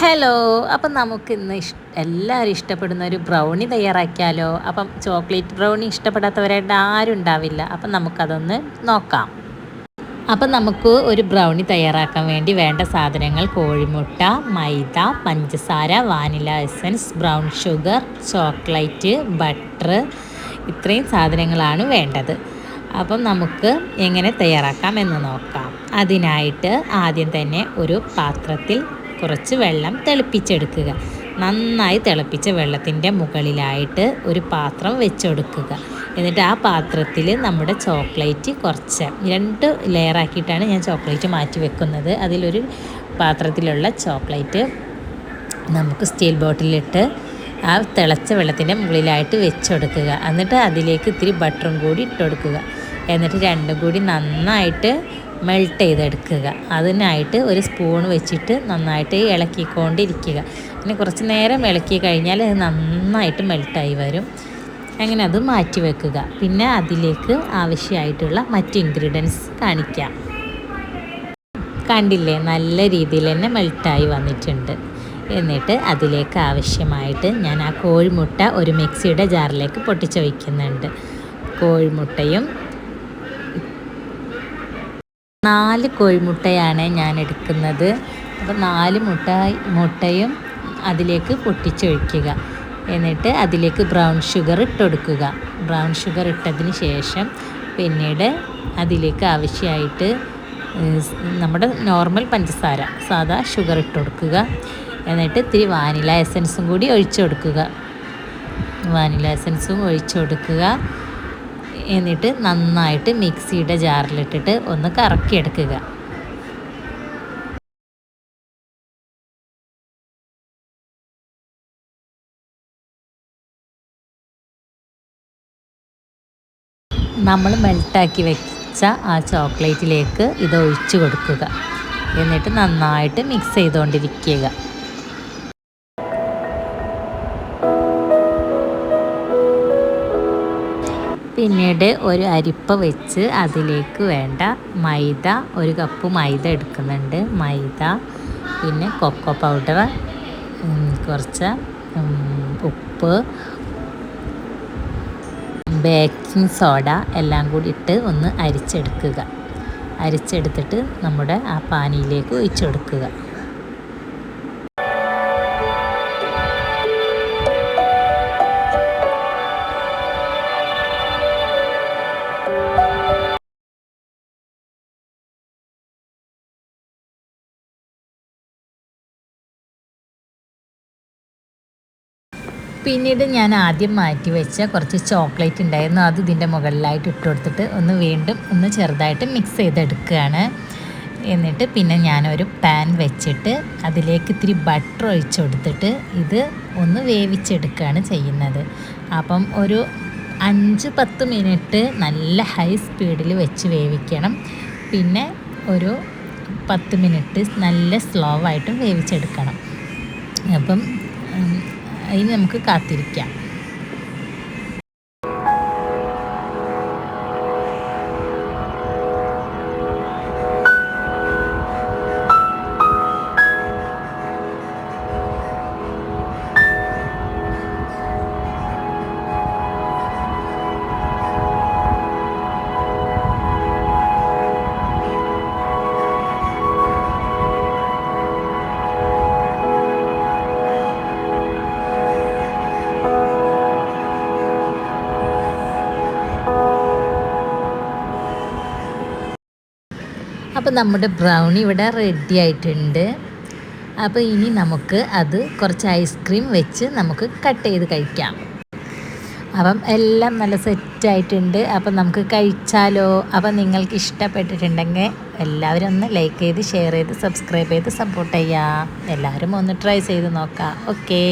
Hello, അപ്പം നമുക്കിന്ന് എല്ലാവരും ഇഷ്ടപ്പെടുന്ന ഒരു ബ്രൗണി തയ്യാറാക്കിയാലോ? അപ്പം ചോക്ലേറ്റ് ബ്രൗണി ഇഷ്ടപ്പെടാത്തവരായിട്ട് ആരും ഉണ്ടാവില്ല. അപ്പം നമുക്കതൊന്ന് നോക്കാം. അപ്പം നമുക്ക് ഒരു ബ്രൗണി തയ്യാറാക്കാൻ വേണ്ടി വേണ്ട സാധനങ്ങൾ: കോഴിമുട്ട, മൈദ, പഞ്ചസാര, vanilla essence, brown sugar, chocolate, butter, ഇത്രയും സാധനങ്ങളാണ് വേണ്ടത്. അപ്പം നമുക്ക് എങ്ങനെ തയ്യാറാക്കാം എന്ന് നോക്കാം. അതിനായിട്ട് ആദ്യം തന്നെ ഒരു പാത്രത്തിൽ കുറച്ച് വെള്ളം തിളപ്പിച്ചെടുക്കുക. നന്നായി തിളപ്പിച്ച വെള്ളത്തിൻ്റെ മുകളിലായിട്ട് ഒരു പാത്രം വെച്ചെടുക്കുക. എന്നിട്ട് ആ പാത്രത്തിൽ നമ്മുടെ ചോക്ലേറ്റ് കുറച്ച് 2 ലെയറാക്കിയിട്ടാണ് ഞാൻ ചോക്ലേറ്റ് മാറ്റി വെക്കുന്നത്. അതിലൊരു പാത്രത്തിലുള്ള ചോക്ലേറ്റ് നമുക്ക് സ്റ്റീൽ ബോട്ടിലിട്ട് ആ തിളച്ച വെള്ളത്തിൻ്റെ മുകളിലായിട്ട് വെച്ചെടുക്കുക. എന്നിട്ട് അതിലേക്ക് ഇത്തിരി ബട്ടറും കൂടി ഇട്ടുകൊടുക്കുക. എന്നിട്ട് രണ്ടും കൂടി നന്നായിട്ട് മെൽട്ട് ചെയ്തെടുക്കുക. അതിനായിട്ട് ഒരു സ്പൂൺ വെച്ചിട്ട് നന്നായിട്ട് ഇളക്കിക്കൊണ്ടിരിക്കുക. പിന്നെ കുറച്ച് നേരം ഇളക്കി കഴിഞ്ഞാൽ അത് നന്നായിട്ട് മെൽട്ടായി വരും. അങ്ങനെ അത് മാറ്റി വെക്കുക. പിന്നെ അതിലേക്ക് ആവശ്യമായിട്ടുള്ള മറ്റ് ഇൻഗ്രീഡിയൻസ് കാണിക്കാം. കണ്ടില്ലേ, നല്ല രീതിയിൽ തന്നെ മെൽട്ടായി വന്നിട്ടുണ്ട്. എന്നിട്ട് അതിലേക്ക് ആവശ്യമായിട്ട് ഞാൻ ആ കോഴിമുട്ട ഒരു മിക്സിയുടെ ജാറിലേക്ക് പൊട്ടിച്ച് വയ്ക്കുന്നുണ്ട്. കോഴിമുട്ടയും 4 കോഴിമുട്ടയാണ് ഞാൻ എടുക്കുന്നത്. അപ്പോൾ 4 മുട്ടയും അതിലേക്ക് പൊട്ടിച്ചൊഴിക്കുക. എന്നിട്ട് അതിലേക്ക് ബ്രൗൺ ഷുഗർ ഇട്ടുകൊടുക്കുക. ബ്രൗൺ ഷുഗർ ഇട്ടതിന് ശേഷം പിന്നീട് അതിലേക്ക് ആവശ്യമായിട്ട് നമ്മുടെ നോർമൽ പഞ്ചസാര, സാധാ ഷുഗർ ഇട്ട് കൊടുക്കുക. എന്നിട്ട് ഇത്തിരി വാനില എസൻസും കൂടി ഒഴിച്ചു കൊടുക്കുക. വാനില എസൻസും ഒഴിച്ചു കൊടുക്കുക. എന്നിട്ട് നന്നായിട്ട് മിക്സിയുടെ ജാറിലിട്ടിട്ട് ഒന്ന് കറക്കിയെടുക്കുക. നമ്മൾ മെൽട്ടാക്കി വെച്ച ആ ചോക്ലേറ്റിലേക്ക് ഇത് ഒഴിച്ചു കൊടുക്കുക. എന്നിട്ട് നന്നായിട്ട് മിക്സ് ചെയ്തുകൊണ്ടിരിക്കുക. പിന്നീട് ഒരു അരിപ്പ വെച്ച് അതിലേക്ക് വേണ്ട മൈദ, 1 കപ്പ് മൈദ എടുക്കുന്നുണ്ട്. മൈദ, പിന്നെ കൊക്കോ പൗഡർ, കുറച്ച് ഉപ്പ്, ബേക്കിംഗ് സോഡ എല്ലാം കൂടി ഇട്ട് ഒന്ന് അരിച്ചെടുക്കുക. അരിച്ചെടുത്തിട്ട് നമ്മുടെ ആ പാനിയിലേക്ക് ഒഴിച്ചു കൊടുക്കുക. പിന്നീട് ഞാൻ ആദ്യം മാറ്റി വെച്ച കുറച്ച് ചോക്ലേറ്റ് ഉണ്ടായിരുന്നു. അത് ഇതിൻ്റെ മുകളിലായിട്ട് ഇട്ട് കൊടുത്തിട്ട് വീണ്ടും ചെറുതായിട്ട് മിക്സ് ചെയ്തെടുക്കുകയാണ്. എന്നിട്ട് പിന്നെ ഞാനൊരു പാൻ വെച്ചിട്ട് അതിലേക്ക് ഇത്തിരി ബട്ടർ ഒഴിച്ചു കൊടുത്തിട്ട് ഇത് വേവിച്ചെടുക്കുകയാണ് ചെയ്യുന്നത്. അപ്പം ഒരു 5-10 മിനിറ്റ് നല്ല ഹൈ സ്പീഡിൽ വെച്ച് വേവിക്കണം. പിന്നെ ഒരു 10 മിനിറ്റ് നല്ല സ്ലോ ആയിട്ടും വേവിച്ചെടുക്കണം. അപ്പം അതിന് നമുക്ക് കാത്തിരിക്കാം. അപ്പോൾ നമ്മുടെ ബ്രൗണി ഇവിടെ റെഡി ആയിട്ടുണ്ട്. അപ്പോൾ ഇനി നമുക്ക് അത് കുറച്ച് ഐസ്ക്രീം വെച്ച് നമുക്ക് കട്ട് ചെയ്ത് കഴിക്കാം. അപ്പം എല്ലാം നല്ല സെറ്റായിട്ടുണ്ട്. അപ്പം നമുക്ക് കഴിച്ചാലോ? അപ്പം നിങ്ങൾക്ക് ഇഷ്ടപ്പെട്ടിട്ടുണ്ടെങ്കിൽ എല്ലാവരും ഒന്ന് ലൈക്ക് ചെയ്ത്, ഷെയർ ചെയ്ത്, സബ്സ്ക്രൈബ് ചെയ്ത് സപ്പോർട്ട് ചെയ്യുക. എല്ലാവരും ഒന്ന് ട്രൈ ചെയ്ത് നോക്കാം. ഓക്കേ.